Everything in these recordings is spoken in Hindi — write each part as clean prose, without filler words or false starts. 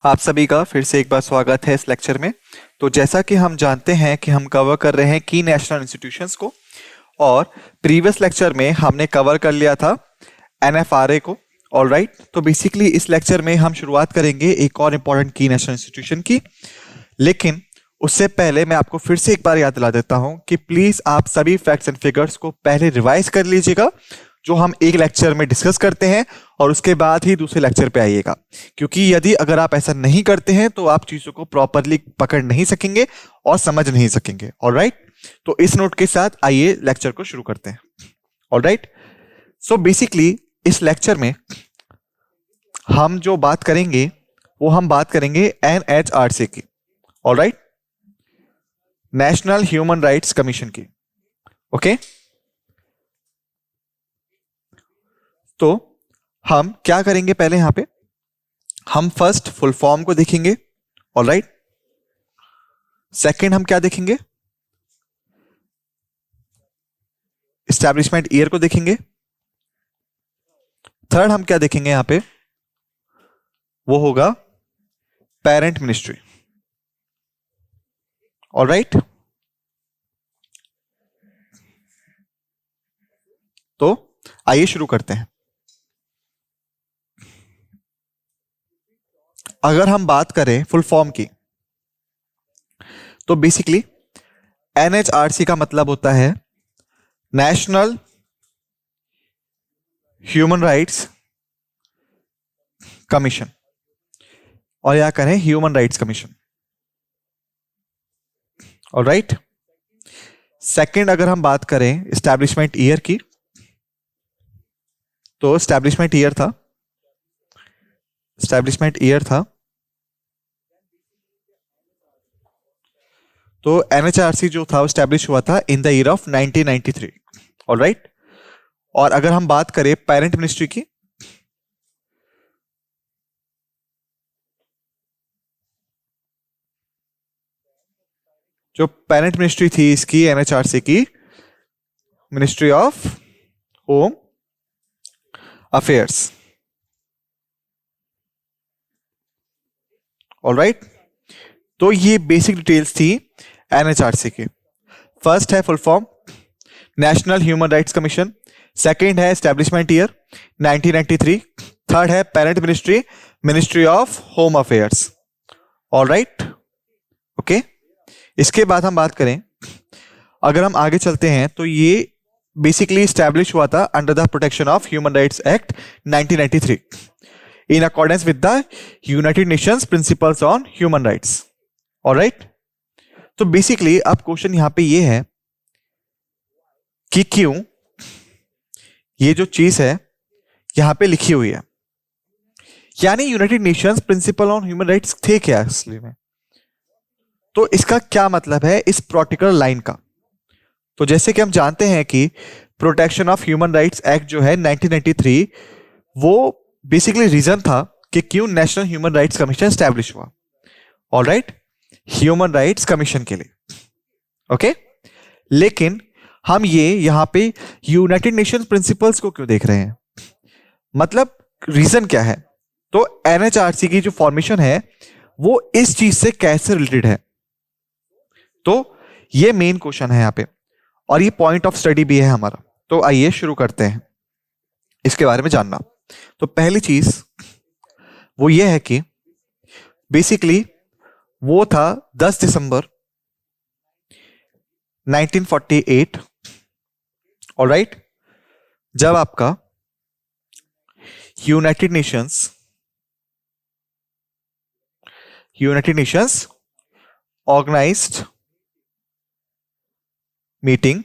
आप सभी का फिर से एक बार स्वागत है इस लेक्चर में। तो जैसा कि हम जानते हैं कि हम कवर कर रहे हैं की नेशनल इंस्टीट्यूशंस को, और प्रीवियस लेक्चर में हमने कवर कर लिया था एनएफआरए को। ऑलराइट, तो बेसिकली इस लेक्चर में हम शुरुआत करेंगे एक और इम्पॉर्टेंट की नेशनल इंस्टीट्यूशन की। लेकिन उससे पहले मैं आपको फिर से एक बार याद दिला देता हूं कि प्लीज आप सभी फैक्ट्स एंड फिगर्स को पहले रिवाइज कर लीजिएगा जो हम एक लेक्चर में डिस्कस करते हैं, और उसके बाद ही दूसरे लेक्चर पे आइएगा। क्योंकि यदि अगर आप ऐसा नहीं करते हैं तो आप चीजों को प्रॉपरली पकड़ नहीं सकेंगे और समझ नहीं सकेंगे। ऑलराइट, तो इस नोट के साथ आइए लेक्चर को शुरू करते हैं। ऑलराइट, सो बेसिकली इस लेक्चर में हम जो बात करेंगे वो हम बात करेंगे एनएचआरसी की। Alright, national human rights commission की। ओके, तो हम क्या करेंगे, पहले यहां पे हम फर्स्ट फुल फॉर्म को देखेंगे। ऑलराइट, सेकंड हम क्या देखेंगे, एस्टैब्लिशमेंट ईयर को देखेंगे। थर्ड हम क्या देखेंगे यहां पे, वो होगा पेरेंट मिनिस्ट्री। ऑलराइट, तो आइए शुरू करते हैं। अगर हम बात करें फुल फॉर्म की, तो बेसिकली एनएचआरसी का मतलब होता है नेशनल ह्यूमन राइट्स कमीशन, और या करें human rights commission. Alright, second अगर हम बात करें एस्टैब्लिशमेंट ईयर की, तो एस्टैब्लिशमेंट ईयर था तो एनएचआरसी जो था स्टैब्लिश हुआ था in the year of 1993। Alright, और अगर हम बात करें पेरेंट मिनिस्ट्री की, जो पेरेंट मिनिस्ट्री थी इसकी एनएचआरसी की, ministry of home affairs. Alright, तो ये बेसिक डिटेल्स थी एनएचआरसी की। फर्स्ट है full form national human rights commission, second है एस्टैब्लिशमेंट ईयर 1993, थर्ड है parent ministry, ministry of home affairs. Alright, okay, इसके बाद हम बात करें, अगर हम आगे चलते हैं तो ये बेसिकली स्टैब्लिश हुआ था under the protection of human rights act 1993 in accordance with the United Nations principles on human rights. Alright, तो बेसिकली अब क्वेश्चन यहां पे ये है कि क्यों ये जो चीज है यहां पे लिखी हुई है, यानी United Nations principal on human rights थे क्या असली में, तो इसका क्या मतलब है इस पर्टिकुलर लाइन का। तो जैसे कि हम जानते हैं कि protection of human rights act जो है 1993, वो बेसिकली रीजन था कि क्यों national human rights commission establish हुआ। ऑलराइट, ह्यूमन राइट्स कमीशन के लिए। ओके, लेकिन हम ये यहां पे यूनाइटेड नेशंस प्रिंसिपल्स को क्यों देख रहे हैं, मतलब रीजन क्या है। तो एनएचआरसी की जो फॉर्मेशन है वो इस चीज से कैसे रिलेटेड है, तो ये मेन क्वेश्चन है यहां पे, और ये पॉइंट ऑफ स्टडी भी है हमारा। तो आइए शुरू करते हैं इसके बारे में जानना। तो पहली चीज वो ये है कि बेसिकली वो था 10 दिसंबर 1948। ऑलराइट, जब आपका यूनाइटेड नेशंस ऑर्गेनाइज्ड मीटिंग,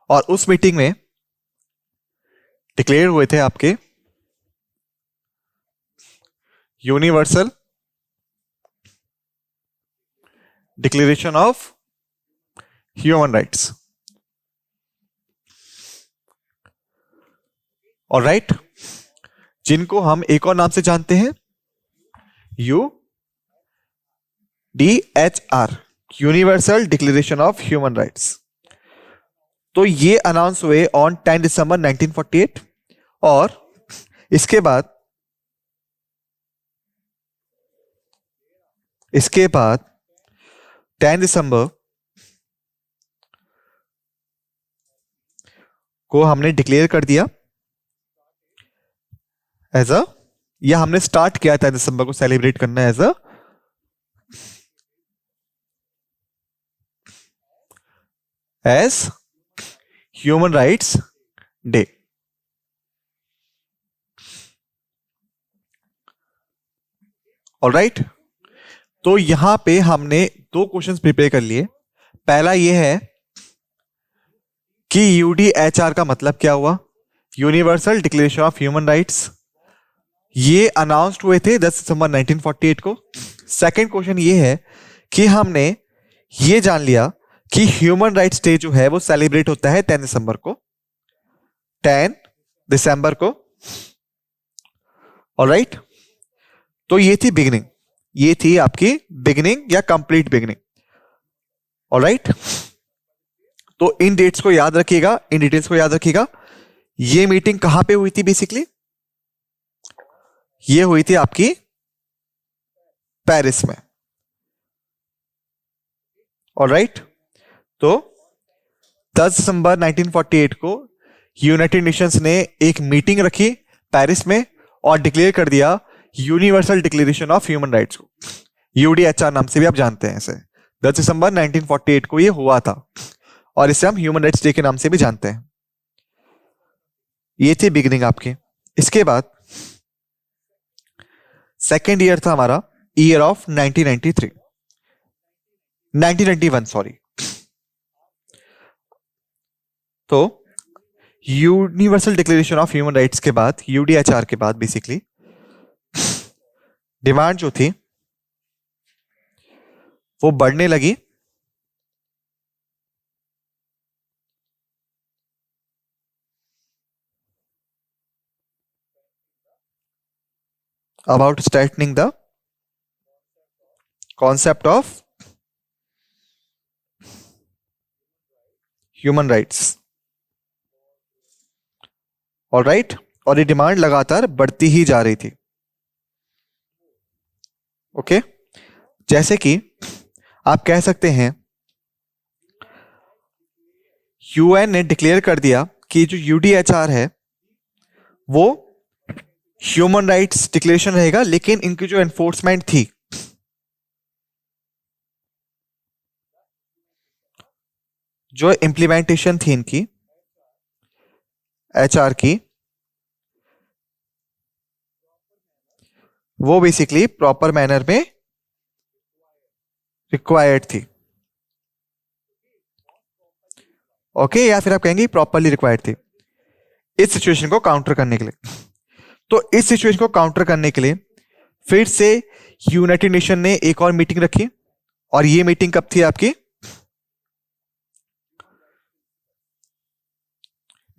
और उस मीटिंग में डिक्लेयर हुए थे आपके universal declaration of human rights. Alright, जिनको हम एक और नाम से जानते हैं UDHR, universal declaration of human rights. तो ये अनाउंस हुए ऑन 10 दिसंबर 1948, और इसके बाद इसके बाद 10 दिसंबर को हमने डिक्लेयर कर दिया एज अ, या हमने स्टार्ट किया 10 दिसंबर को सेलिब्रेट करना as a as human rights day. Alright, तो यहां पे हमने दो क्वेश्चंस प्रिपेयर कर लिए। पहला ये है कि यूडीएचआर का मतलब क्या हुआ, universal declaration of human rights. ये अनाउंस्ड हुए थे 10 दिसंबर 1948 को। सेकंड क्वेश्चन ये है कि हमने ये जान लिया कि ह्यूमन राइट्स डे जो है वो सेलिब्रेट होता है 10 दिसंबर को, 10 दिसंबर को। ऑलराइट, तो ये थी बिगिनिंग, ये थी आपकी बिगिनिंग या कंप्लीट बिगिनिंग। ऑलराइट, तो इन डेट्स को याद रखिएगा, इन डिटेल्स को याद रखिएगा। ये मीटिंग कहां पे हुई थी बेसिकली, ये हुई थी आपकी पेरिस में। ऑलराइट, तो 10 दिसंबर 1948 को यूनाइटेड नेशंस ने एक मीटिंग रखी पेरिस में और डिक्लेयर कर दिया universal declaration of human rights को, यूडीएचआर नाम से भी आप जानते हैं इसे। 10 दिसंबर 1948 को ये हुआ था और इसे हम ह्यूमन राइट्स डे के नाम से भी जानते हैं। ये थी बिगिनिंग आपकी। इसके बाद सेकेंड ईयर था हमारा, ईयर ऑफ 1993, 1991 सॉरी। तो universal declaration of human rights के बाद, यूडीएचआर के बाद बेसिकली डिमांड जो थी वो बढ़ने लगी। About straightening the concept of human rights. Alright, और ये डिमांड लगातार बढ़ती ही जा रही थी। ओके, जैसे कि आप कह सकते हैं यूएन ने डिक्लेयर कर दिया कि जो यूडीएचआर है वो ह्यूमन राइट्स डिक्लेरेशन रहेगा, लेकिन इनकी जो एनफोर्समेंट थी, जो इंप्लीमेंटेशन थी इनकी एचआर की, वो बेसिकली प्रॉपर मैनर में रिक्वायर्ड थी। ओके, या फिर आप कहेंगे प्रॉपरली रिक्वायर्ड थी इस सिचुएशन को काउंटर करने के लिए। तो इस सिचुएशन को काउंटर करने के लिए फिर से यूनाइटेड नेशन ने एक और मीटिंग रखी, और ये मीटिंग कब थी आपकी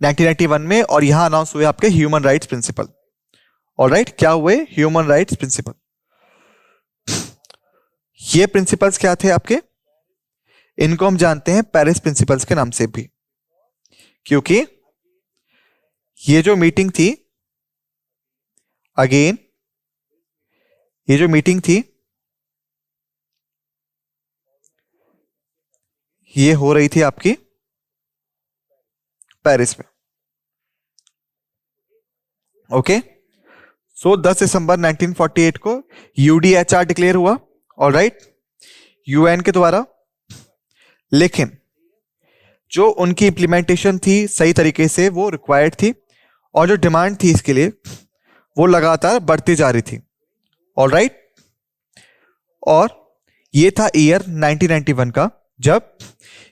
1991 में, और यहां अनाउंस हुए आपके ह्यूमन राइट्स प्रिंसिपल। ऑलराइट, क्या हुए ह्यूमन राइट्स प्रिंसिपल। ये प्रिंसिपल्स क्या थे आपके, इनको हम जानते हैं पेरिस प्रिंसिपल्स के नाम से भी, क्योंकि ये जो मीटिंग थी, अगेन ये जो मीटिंग थी ये हो रही थी आपकी पेरिस में। ओके, सो 10 दिसंबर 1948 को यूडीएचआर डिक्लेयर हुआ, ऑलराइट, यूएन के द्वारा। लेकिन जो उनकी इंप्लीमेंटेशन थी सही तरीके से वो रिक्वायर्ड थी, और जो डिमांड थी इसके लिए वो लगातार बढ़ती जा रही थी। ऑलराइट, और ये था ईयर 1991 का, जब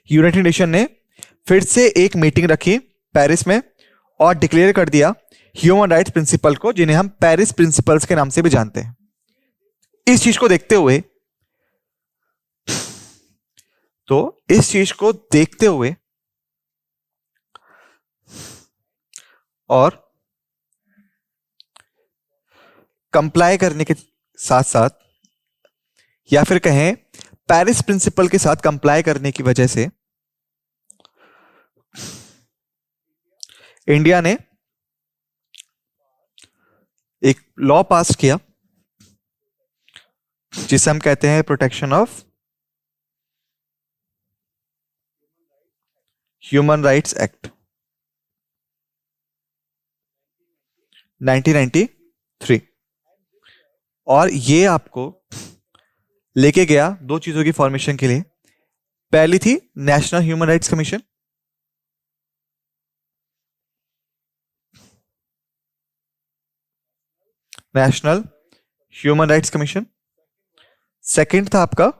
यूनाइटेड नेशन ने फिर से एक मीटिंग रखी पेरिस में और डिक्लेयर कर दिया ह्यूमन राइट्स प्रिंसिपल को, जिन्हें हम पेरिस प्रिंसिपल्स के नाम से भी जानते हैं। इस चीज को देखते हुए, तो इस चीज को देखते हुए और कंप्लाई करने के साथ साथ, या फिर कहें पेरिस प्रिंसिपल के साथ कंप्लाई करने की वजह से, इंडिया ने एक लॉ पास किया जिसे हम कहते हैं protection of human rights act 1993। और ये आपको लेके गया दो चीजों की फॉर्मेशन के लिए। पहली थी national human rights commission, national human rights commission. Second था आपका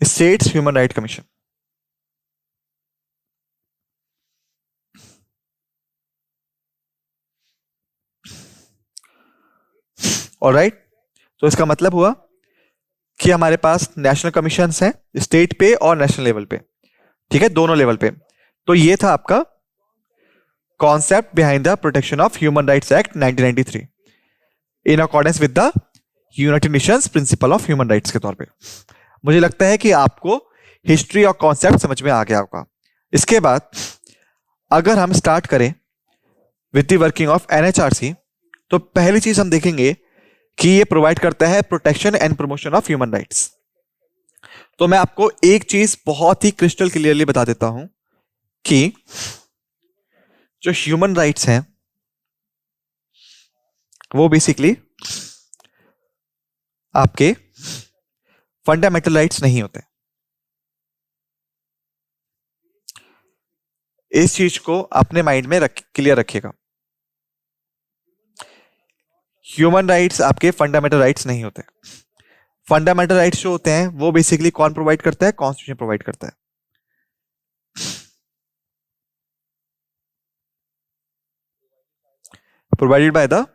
states human right commission. Alright, तो इसका मतलब हुआ कि हमारे पास नेशनल कमीशंस हैं स्टेट पे और नेशनल लेवल पे, ठीक है, दोनों लेवल पे। तो ये था आपका concept behind the protection of human rights act 1993 in accordance with the United Nations principle of human rights के तौर पे। मुझे लगता है कि आपको हिस्ट्री और कॉन्सेप्ट समझ में आ गया होगा। इसके बाद अगर हम स्टार्ट करें with the working of NHRC, तो पहली चीज हम देखेंगे कि ये प्रोवाइड करता है protection and promotion of human rights. तो मैं आपको एक चीज बहुत ही क्रिस्टल क्लियरली बता देता हूं कि जो ह्यूमन राइट्स हैं वो बेसिकली आपके फंडामेंटल राइट्स नहीं होते। इस चीज को अपने माइंड में क्लियर रखिएगा। ह्यूमन राइट्स आपके फंडामेंटल राइट्स नहीं होते। फंडामेंटल राइट्स जो होते हैं वो बेसिकली कौन प्रोवाइड करता है? कॉन्स्टिट्यूशन प्रोवाइड करता है। Provided by the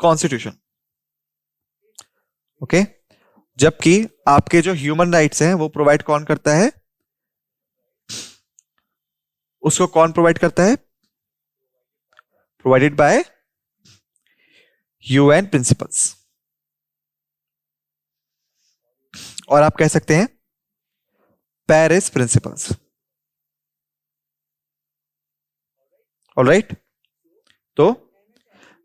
constitution. Okay, जबकि आपके जो ह्यूमन राइट्स हैं वो प्रोवाइड कौन करता है? उसको कौन प्रोवाइड करता है? प्रोवाइडेड बाय यूएन प्रिंसिपल्स, और आप कह सकते हैं पेरिस प्रिंसिपल्स। ऑलराइट, तो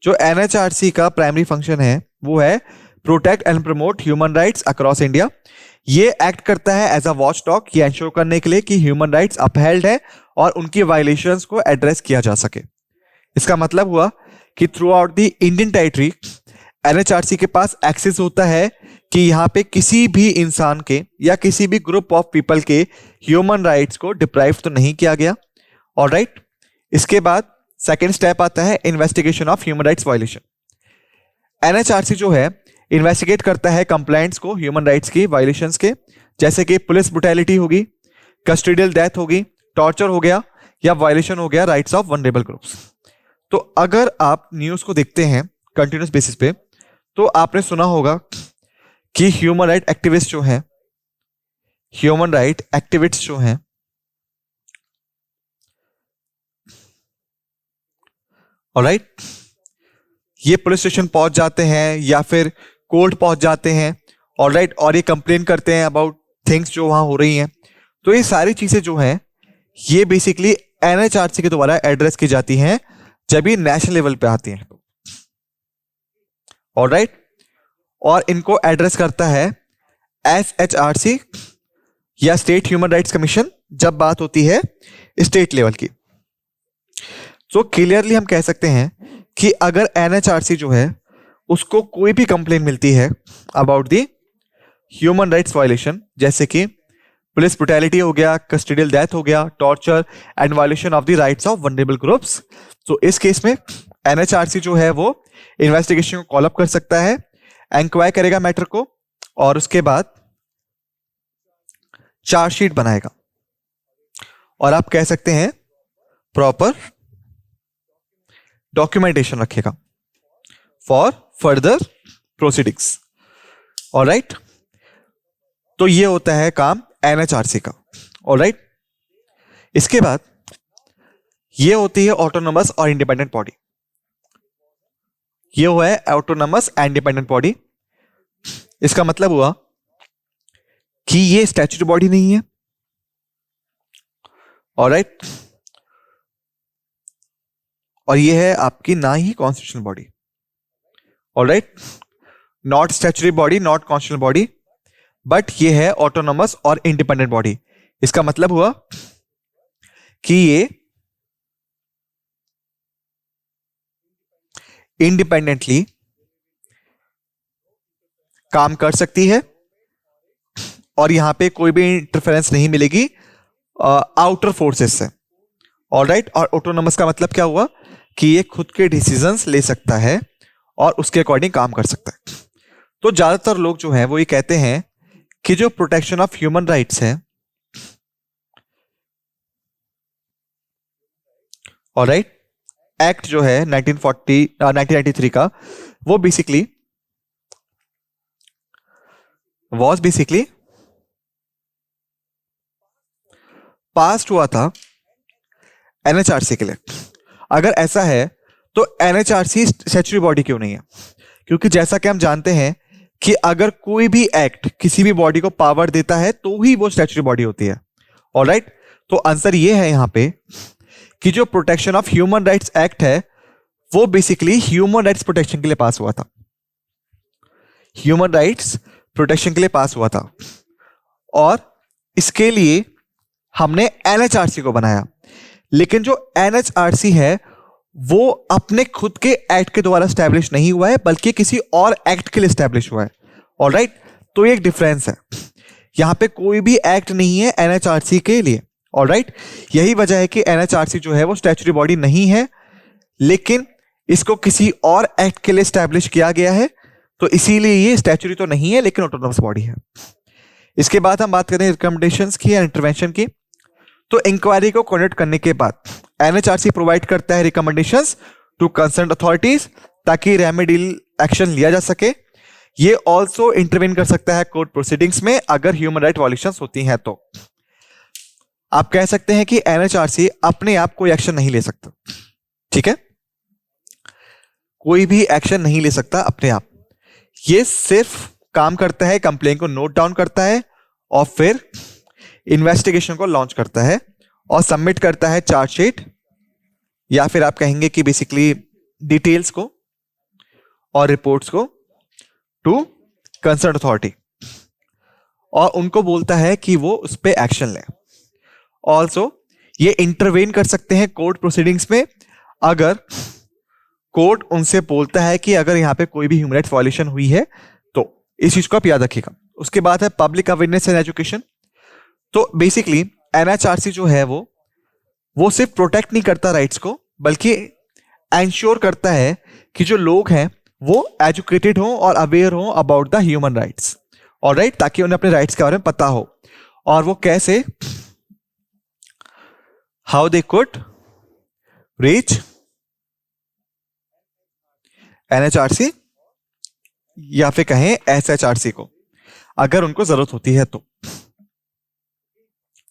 जो एनएचआरसी का प्राइमरी फंक्शन है वो है protect and promote human rights across India. ये एक्ट करता है एज अ वॉच डॉग, ये एंश्योर करने के लिए कि ह्यूमन राइट्स अपहेल्ड है और उनकी वायलेशंस को एड्रेस किया जा सके। इसका मतलब हुआ कि through out the Indian territory NHRC के पास एक्सेस होता है कि यहां पे किसी भी इंसान के या किसी भी ग्रुप ऑफ पीपल के ह्यूमन राइट्स को डिप्राइव तो नहीं किया गया। ऑलराइट, इसके बाद सेकेंड स्टेप आता है investigation of human rights violation. NHRC जो है इन्वेस्टिगेट करता है कंप्लेंट्स को ह्यूमन राइट्स की वायलेशंस के, जैसे कि पुलिस ब्रुटैलिटी होगी, कस्टोडियल डेथ होगी, टॉर्चर हो गया, या वायलेशन हो गया राइट्स ऑफ वनरेबल ग्रुप्स। तो अगर आप न्यूज को देखते हैं कंटिन्यूस बेसिस पे तो आपने सुना होगा कि ह्यूमन राइट एक्टिविस्ट जो हैं, ह्यूमन राइट एक्टिविस्ट जो हैं ऑलराइट, ये पुलिस स्टेशन पहुंच जाते हैं या फिर कोर्ट पहुंच जाते हैं। ऑलराइट, और ये कंप्लेन करते हैं अबाउट थिंग्स जो वहां हो रही हैं। तो ये सारी चीजें जो हैं ये बेसिकली एनएचआरसी के द्वारा एड्रेस की जाती हैं जब ये नेशनल लेवल पे आती हैं। ऑलराइट, और इनको एड्रेस करता है एसएचआरसी या स्टेट ह्यूमन राइट्स कमीशन जब बात होती है स्टेट लेवल की। सो क्लियरली हम कह सकते हैं कि अगर एनएचआरसी जो है उसको कोई भी कंप्लेन मिलती है about the human rights violation, जैसे कि पुलिस ब्रुटैलिटी हो गया, कस्टोडियल डेथ हो गया, torture and violation of the rights of vulnerable groups, तो इस केस में एनएचआरसी जो है वो इन्वेस्टिगेशन को कॉल अप कर सकता है, इंक्वायर करेगा मैटर को, और उसके बाद चार्जशीट बनाएगा, और आप कह सकते हैं प्रॉपर डॉक्यूमेंटेशन रखेगा फॉर फर्दर प्रोसीडिंग्स। ऑलराइट, तो ये होता है काम एनएचआरसी का। ऑलराइट, इसके बाद ये होती है ऑटोनोमस और इंडिपेंडेंट बॉडी। ये हुआ है ऑटोनोमस एंड इंडिपेंडेंट बॉडी। इसका मतलब हुआ कि ये स्टैट्यूटरी बॉडी नहीं है। ऑलराइट, और ये है आपकी ना ही constitutional body. Alright, not statutory body, not constitutional body, but ये है ऑटोनोमस और इंडिपेंडेंट बॉडी। इसका मतलब हुआ कि ये इंडिपेंडेंटली काम कर सकती है और यहां पे कोई भी इंटरफेरेंस नहीं मिलेगी आउटर फोर्सेस से। ऑलराइट, और ऑटोनोमस का मतलब क्या हुआ कि ये खुद के डिसीजंस ले सकता है और उसके अकॉर्डिंग काम कर सकता है। तो ज्यादातर लोग जो है वो ये कहते हैं कि जो प्रोटेक्शन ऑफ ह्यूमन राइट्स है, ऑलराइट, एक्ट जो है 1993 का, वो बेसिकली पास्ट हुआ था एनएचआरसी के लिए। अगर ऐसा है तो एनएचआरसी स्टैट्यूटरी बॉडी क्यों नहीं है? क्योंकि जैसा कि हम जानते हैं कि अगर कोई भी एक्ट किसी भी बॉडी को पावर देता है तो ही वो स्टैट्यूटरी बॉडी होती है। ऑलराइट, तो आंसर ये है यहां पे कि जो protection of human rights act है वो बेसिकली ह्यूमन राइट्स प्रोटेक्शन के लिए पास हुआ था। ह्यूमन राइट्स प्रोटेक्शन के लिए पास हुआ था और इसके लिए हमने एनएचआरसी को बनाया। लेकिन जो एनएचआरसी है वो अपने खुद के एक्ट के द्वारा स्टैब्लिश नहीं हुआ है, बल्कि किसी और एक्ट के लिए स्टैब्लिश हुआ है। ऑलराइट, तो ये एक डिफरेंस है। यहां पे कोई भी एक्ट नहीं है एनएचआरसी के लिए। ऑलराइट, यही वजह है कि एनएचआरसी जो है वो स्टैट्यूटरी बॉडी नहीं है, लेकिन इसको किसी और एक्ट के लिए स्टैब्लिश किया गया है, तो इसीलिए ये स्टैट्यूटरी तो नहीं है लेकिन ऑटोनोमस बॉडी है। इसके बाद हम बात करें रिकमेंडेशंस की या इंटरवेंशन की। तो इंक्वायरी को कंडक्ट करने के बाद एनएचआरसी प्रोवाइड करता है रिकमेंडेशंस टू कंसर्न अथॉरिटीज ताकि रेमेडियल एक्शन लिया जा सके। ये ऑल्सो इंटरवेन कर सकता है कोर्ट प्रोसीडिंग्स में अगर ह्यूमन राइट वायलेशंस होती हैं। तो आप कह सकते हैं कि एनएचआरसी अपने आप कोई एक्शन नहीं ले सकता। ठीक है, कोई भी एक्शन नहीं ले सकता अपने आप। ये सिर्फ काम करता है, कंप्लेन को नोट डाउन करता है और फिर इन्वेस्टिगेशन को लॉन्च करता है और सबमिट करता है चार्जशीट, या फिर आप कहेंगे कि बेसिकली डिटेल्स को और रिपोर्ट्स को टू कंसर्न अथॉरिटी, और उनको बोलता है कि वो उस पर एक्शन लें। ऑल्सो ये इंटरवेन कर सकते हैं कोर्ट प्रोसीडिंग्स में अगर कोर्ट उनसे बोलता है कि अगर यहां पे कोई भी ह्यूमन राइट्स वायलेशन हुई है तो। इस चीज को आप याद रखिएगा। उसके बाद है पब्लिक अवेयरनेस एंड एजुकेशन। तो बेसिकली एनएचआरसी जो है वो सिर्फ प्रोटेक्ट नहीं करता राइट्स को, बल्कि एंश्योर करता है कि जो लोग हैं वो एजुकेटेड हों और अवेयर हों about the human rights. Alright, ताकि उन्हें अपने राइट्स के बारे में पता हो और वो कैसे, how they could reach NHRC या फिर कहें एसएचआरसी को अगर उनको जरूरत होती है तो।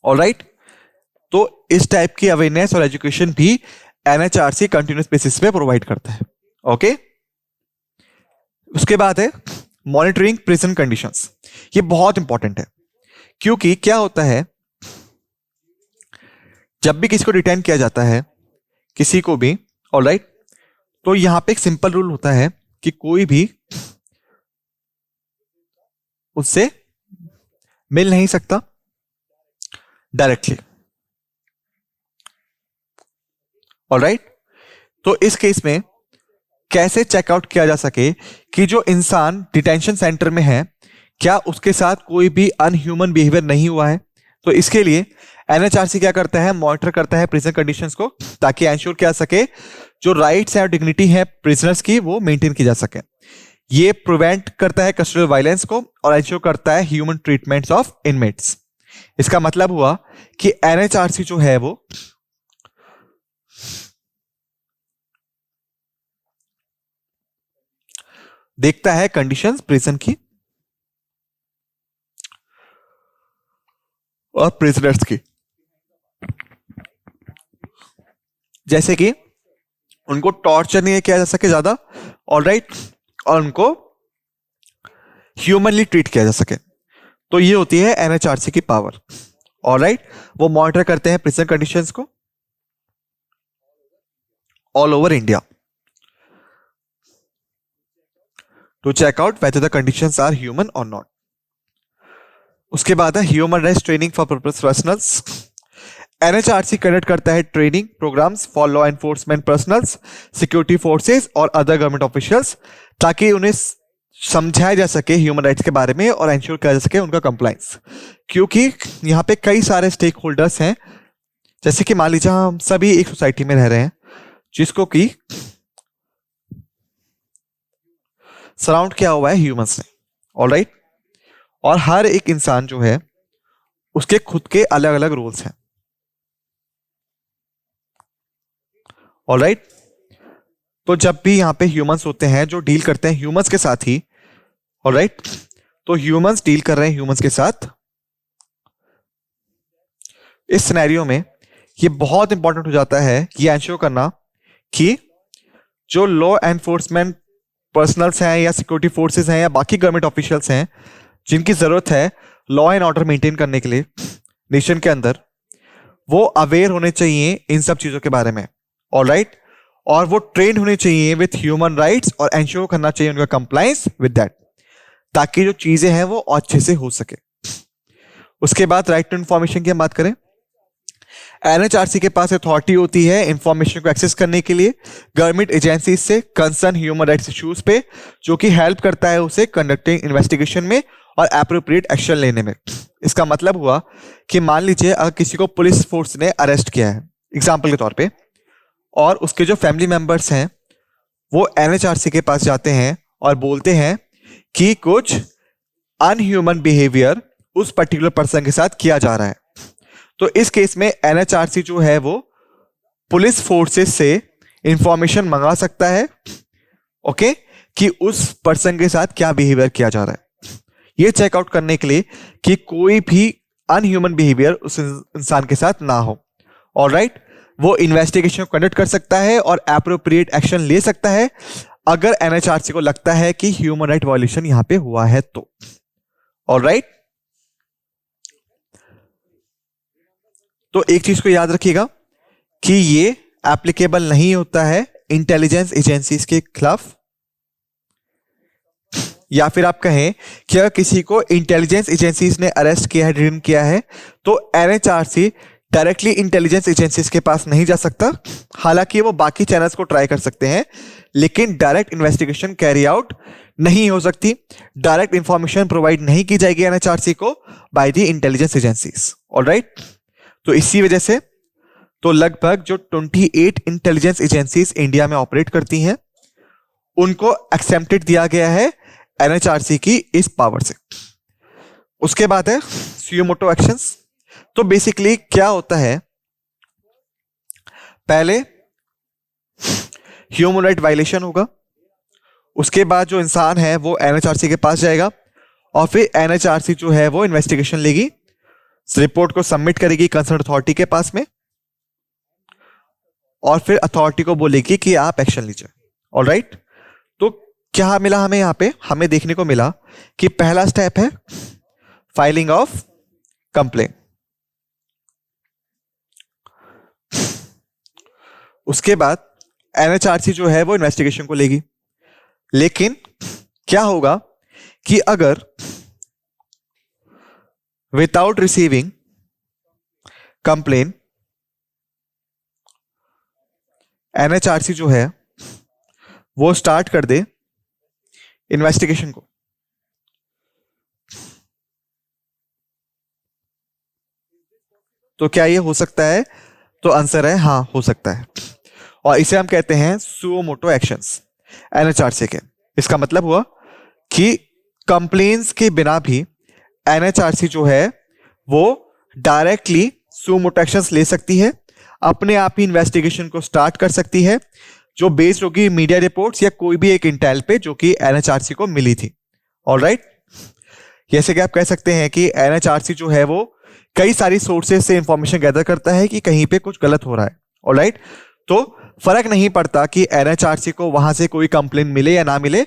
ऑलराइट, तो इस टाइप की अवेयरनेस और एजुकेशन भी एनएचआरसी कंटिन्यूस बेसिस पे प्रोवाइड करता है। ओके, उसके बाद है मॉनिटरिंग प्रिजन कंडीशंस। ये बहुत इंपॉर्टेंट है क्योंकि क्या होता है जब भी किसी को डिटेन किया जाता है, किसी को भी, ऑलराइट, तो यहां पे एक सिंपल रूल होता है कि कोई भी उससे मिल नहीं सकता डायरेक्टली। ऑलराइट, तो इस केस में कैसे चेकआउट किया जा सके कि जो इंसान डिटेंशन सेंटर में है क्या उसके साथ कोई भी अनह्यूमन बिहेवियर नहीं हुआ है, तो इसके लिए एनएचआरसी क्या करता है, मॉनिटर करता है प्रिजन कंडीशंस को ताकि एंश्योर किया सके जो राइट्स है और डिग्निटी है प्रिजनर्स की वो मेंटेन की जा सके। ये प्रिवेंट करता है कस्टोडियल वायलेंस को और एंश्योर करता है ह्यूमन ट्रीटमेंट्स ऑफ इनमेट्स। इसका मतलब हुआ कि एनएचआरसी जो है वो देखता है कंडीशंस प्रिजन की और प्रिजनर्स की, जैसे कि उनको टॉर्चर नहीं किया जा सके ज्यादा, ऑलराइट, और उनको ह्यूमनली ट्रीट किया जा सके। तो ये होती है एनएचआरसी की पावर। ऑलराइट, वो मॉनिटर करते हैं प्रिजन कंडीशंस को all over India to check out whether the conditions are human or not. उसके बाद है human rights training for professionals. NHRC conduct करता है training programs for law enforcement personnels, security forces और अदर गवर्नमेंट ऑफिशियल्स, ताकि उन्हें समझाया जा सके ह्यूमन राइट्स के बारे में और इंश्योर किया जा सके उनका कंप्लायंस। क्योंकि यहाँ पे कई सारे स्टेक होल्डर्स हैं, जैसे कि मान लीजिए हम सभी एक सोसाइटी में रह रहे हैं जिसको कि सराउंड किया हुआ है ह्यूमंस ने, ऑलराइट। और हर एक इंसान जो है उसके खुद के अलग अलग रूल्स हैं, ऑलराइट। तो जब भी यहां पे ह्यूमंस होते हैं जो डील करते हैं ह्यूमंस के साथ ही, ऑलराइट, तो ह्यूमंस डील कर रहे हैं ह्यूमंस के साथ। इस सिनेरियो में ये बहुत इंपॉर्टेंट हो जाता है ये एंश्योर करना कि जो लॉ एनफोर्समेंट पर्सनल्स हैं या सिक्योरिटी फोर्सेस हैं या बाकी गवर्नमेंट ऑफिशियल्स हैं जिनकी जरूरत है लॉ एंड ऑर्डर मेंटेन करने के लिए नेशन के अंदर, वो अवेयर होने चाहिए इन सब चीजों के बारे में, ऑलराइट। और वो ट्रेन होने चाहिए विथ ह्यूमन राइट्स और एंश्योर करना चाहिए उनका कंप्लायंस विद दैट, ताकि जो चीजें हैं वो अच्छे से हो सके। उसके बाद राइट टू इंफॉर्मेशन की हम बात करें, एनएचआरसी के पास अथॉरिटी होती है इंफॉर्मेशन को एक्सेस करने के लिए गवर्नमेंट एजेंसी से कंसर्न ह्यूमन राइट्स इश्यूज पे, जो कि हेल्प करता है उसे कंडक्टिंग इन्वेस्टिगेशन में और एप्रोप्रिएट एक्शन लेने में। इसका मतलब हुआ कि मान लीजिए अगर किसी को पुलिस फोर्स ने अरेस्ट किया है एग्जाम्पल के तौर पे, और उसके जो फैमिली मेंबर्स हैं वो एनएचआरसी के पास जाते हैं और बोलते हैं कि कुछ अनह्यूमन बिहेवियर उस पर्टिकुलर पर्सन के साथ किया जा रहा है, तो इस केस में एनएचआरसी जो है वो पुलिस फोर्सेस से इंफॉर्मेशन मंगा सकता है, ओके, कि उस पर्सन के साथ क्या बिहेवियर किया जा रहा है, ये चेकआउट करने के लिए कि कोई भी अनह्यूमन बिहेवियर उस इंसान के साथ ना हो, ऑलराइट। वो इन्वेस्टिगेशन कंडक्ट कर सकता है और एप्रोप्रिएट एक्शन ले सकता है अगर एनएचआरसी को लगता है कि ह्यूमन राइट वायलेशन यहां पे हुआ है तो, ऑलराइट। तो एक चीज को याद रखिएगा कि ये एप्लीकेबल नहीं होता है इंटेलिजेंस एजेंसीज के खिलाफ, या फिर आप कहें कि अगर किसी को इंटेलिजेंस एजेंसीज ने अरेस्ट किया है, डिटेन किया है, तो एनएचआरसी डायरेक्टली इंटेलिजेंस एजेंसीज के पास नहीं जा सकता। हालांकि वो बाकी चैनल्स को ट्राई कर सकते हैं, लेकिन डायरेक्ट इन्वेस्टिगेशन कैरी आउट नहीं हो सकती, डायरेक्ट इंफॉर्मेशन प्रोवाइड नहीं की जाएगी एनएचआरसी को by the intelligence agencies, alright. तो इसी वजह से तो लगभग जो 28 इंटेलिजेंस एजेंसीज इंडिया में ऑपरेट करती हैं उनको एक्सेप्टेड दिया गया है एनएचआरसी की इस पावर से। उसके बाद है सुयोमोटो एक्शंस। तो बेसिकली क्या होता है, पहले ह्यूमन राइट वायलेशन होगा, उसके बाद जो इंसान है वो एनएचआरसी के पास जाएगा और फिर एनएचआरसी जो है वो इन्वेस्टिगेशन लेगी, रिपोर्ट को सबमिट करेगी कंसर्न अथॉरिटी के पास में, और फिर अथॉरिटी को बोलेगी कि आप एक्शन लीजिए, ऑलराइट। तो क्या मिला हमें यहां पे, हमें देखने को मिला कि पहला स्टेप है फाइलिंग ऑफ कंप्लेन, उसके बाद एनएचआरसी जो है वो इन्वेस्टिगेशन को लेगी। लेकिन क्या होगा कि अगर विदाउट रिसीविंग कंप्लेन एनएचआरसी जो है वो स्टार्ट कर दे इन्वेस्टिगेशन को, तो क्या ये हो सकता है? तो आंसर है हाँ, हो सकता है। और इसे हम कहते हैं सुओमोटो एक्शंस एनएचआरसी के। इसका मतलब हुआ कि कंप्लेंट्स के बिना भी एनएचआरसी जो है वो डायरेक्टली सुओमोटो एक्शंस ले सकती है, अपने आप ही इन्वेस्टिगेशन को स्टार्ट कर सकती है, जो बेस्ड होगी मीडिया रिपोर्ट्स या कोई भी एक इंटेल पे जो कि एनएचआरसी को मिली थी, ऑलराइट। जैसे कि आप कह सकते हैं कि एनएचआरसी जो है वो कई सारी सोर्सेज से इंफॉर्मेशन गैदर करता है कि कहीं पे कुछ गलत हो रहा है, ऑलराइट। तो फर्क नहीं पड़ता कि एनएचआरसी को वहां से कोई कंप्लेन मिले या ना मिले,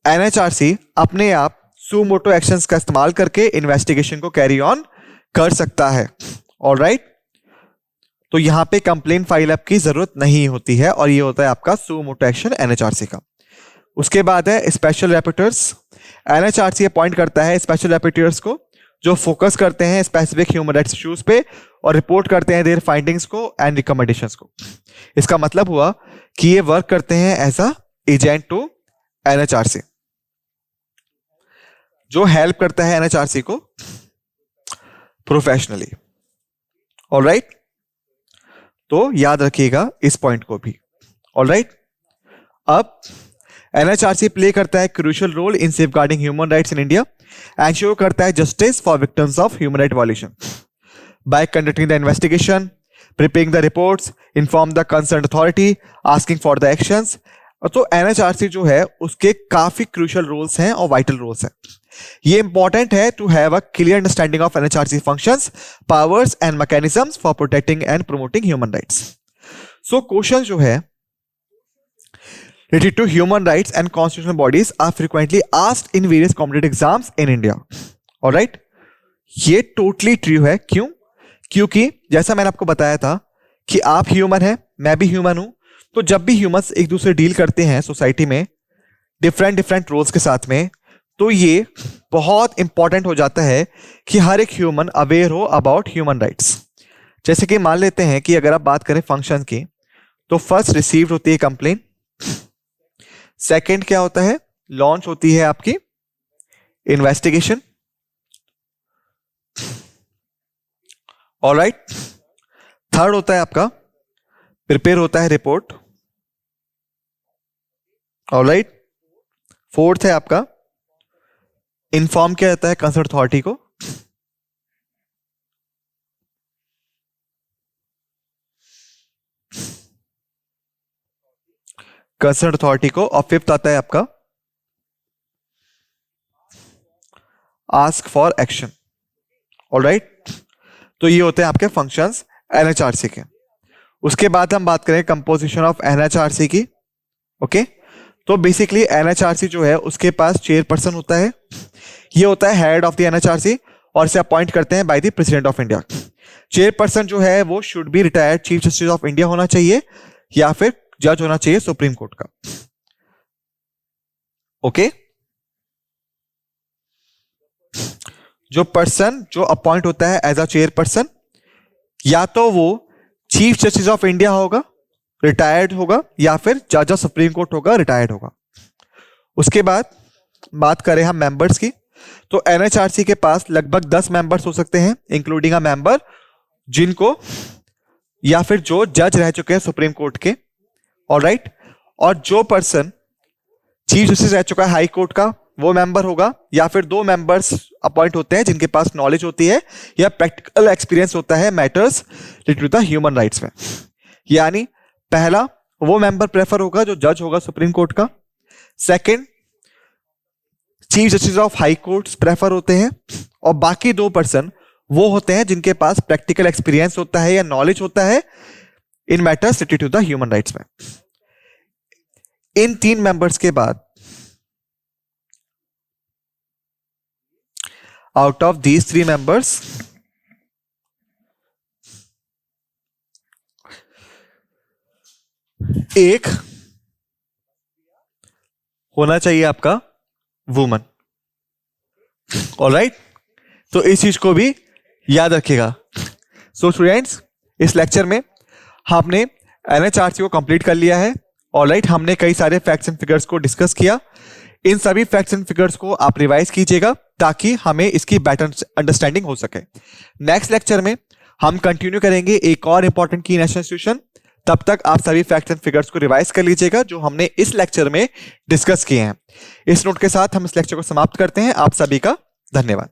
एनएचआरसी अपने आप सुमोटो एक्शंस का इस्तेमाल करके इन्वेस्टिगेशन को कैरी ऑन कर सकता है, ऑलराइट। तो यहाँ पे कंप्लेन फाइल अप की जरूरत नहीं होती है और ये होता है आपका सू मोटो एक्शन एनएचआरसी का। उसके बाद है स्पेशल रैपोर्टर्स। एनएचआरसी अपॉइंट करता है स्पेशल रैपोर्टर्स को जो फोकस करते हैं स्पेसिफिक ह्यूमन राइट्स इश्यूज पे और रिपोर्ट करते हैं देयर फाइंडिंग्स को एंड रिकमेंडेशंस को। इसका मतलब हुआ कि ये वर्क करते हैं as a agent to NHRC, जो हेल्प करता है एनएचआरसी को प्रोफेशनली। ऑलराइट, तो याद रखिएगा इस पॉइंट को भी। ऑलराइट, अब एनएचआरसी प्ले करता है crucial role in safeguarding human rights in India, ensure करता है justice for victims of human right violation by conducting the investigation, preparing the reports, inform the concern authority, asking for the actions. तो एनएचआरसी जो है उसके काफी क्रूशियल रोल्स हैं और वाइटल रोल्स हैं। ये इंपॉर्टेंट है to have a clear understanding of NHRC functions, powers and mechanisms for protecting and promoting human rights. So question जो है related to human rights and constitutional bodies are frequently asked in various competitive exams in India. Alright, ये totally true है। क्यों? क्योंकि जैसा मैंने आपको बताया था कि आप ह्यूमन हैं, मैं भी ह्यूमन हूं, तो जब भी ह्यूमंस एक दूसरे डील करते हैं सोसाइटी में डिफरेंट रोल्स के साथ में, तो ये बहुत इंपॉर्टेंट हो जाता है कि हर एक ह्यूमन अवेयर हो अबाउट ह्यूमन राइट्स। जैसे कि मान लेते हैं कि अगर आप बात करें फंक्शन की, तो फर्स्ट रिसीव्ड होती है कंप्लेन, सेकंड क्या होता है, लॉन्च होती है आपकी इन्वेस्टिगेशन। ऑलराइट, थर्ड होता है आपका प्रिपेयर होता है रिपोर्ट। ऑलराइट, फोर्थ है आपका इन्फॉर्म किया जाता है कंसर्न अथॉरिटी को। कंसर्न अथॉरिटी को, और फिफ्थ आता है आपका आस्क फॉर एक्शन। ऑलराइट, तो ये होते हैं आपके फंक्शंस एनएचआरसी के। उसके बाद हम बात करें कंपोजिशन ऑफ एनएचआरसी की। ओके, तो बेसिकली एनएचआरसी जो है उसके पास चेयरपर्सन होता है, ये होता है हेड ऑफ द एनएचआरसी और इसे अपॉइंट करते हैं by the president of India. Chairperson जो है वो should be retired chief justice of India होना चाहिए या फिर जज होना चाहिए सुप्रीम कोर्ट का। ओके, जो पर्सन जो अपॉइंट होता है एज अ चेयरपर्सन, या तो वो चीफ जस्टिस ऑफ इंडिया होगा, रिटायर्ड होगा, या फिर जज ऑफ सुप्रीम कोर्ट होगा, रिटायर्ड होगा। उसके बाद बात करें हम मेंबर्स की, तो एनएचआरसी के पास लगभग 10 मेंबर्स हो सकते हैं, इंक्लूडिंग अ मेंबर जिनको या फिर जो जज रह चुके हैं सुप्रीम कोर्ट के। ऑलराइट, और जो पर्सन चीफ जस्टिस रह चुका है हाई कोर्ट का वो मेंबर होगा, या फिर 2 मेंबर्स अपॉइंट होते हैं जिनके पास नॉलेज होती है या प्रैक्टिकल एक्सपीरियंस होता है matters related to the human rights में। यानी पहला वो मेंबर प्रेफर होगा जो जज होगा सुप्रीम कोर्ट का, second chief justice of high courts prefer होते हैं, और बाकी 2 पर्सन वो होते हैं जिनके पास प्रैक्टिकल एक्सपीरियंस होता है या नॉलेज होता है in matters related to the human rights में। इन 3 मेंबर्स के बाद आउट ऑफ दीज 3 मेंबर्स एक होना चाहिए आपका वुमन। ऑलराइट, तो इस चीज को भी याद रखिएगा। सो स्टूडेंट्स, इस लेक्चर में हमने एनएचआरसी को कंप्लीट कर लिया है। ऑलराइट, हमने कई सारे फैक्ट्स एंड फिगर्स को डिस्कस किया। इन सभी फैक्ट्स एंड फिगर्स को आप रिवाइज कीजिएगा ताकि हमें इसकी बेटर अंडरस्टैंडिंग हो सके। नेक्स्ट लेक्चर में हम कंटिन्यू करेंगे एक और इंपॉर्टेंट की नेशनल इंस्टीट्यूशन। तब तक आप सभी फैक्ट्स एंड फिगर्स को रिवाइज कर लीजिएगा जो हमने इस लेक्चर में डिस्कस किए हैं। इस नोट के साथ हम इस लेक्चर को समाप्त करते हैं। आप सभी का धन्यवाद।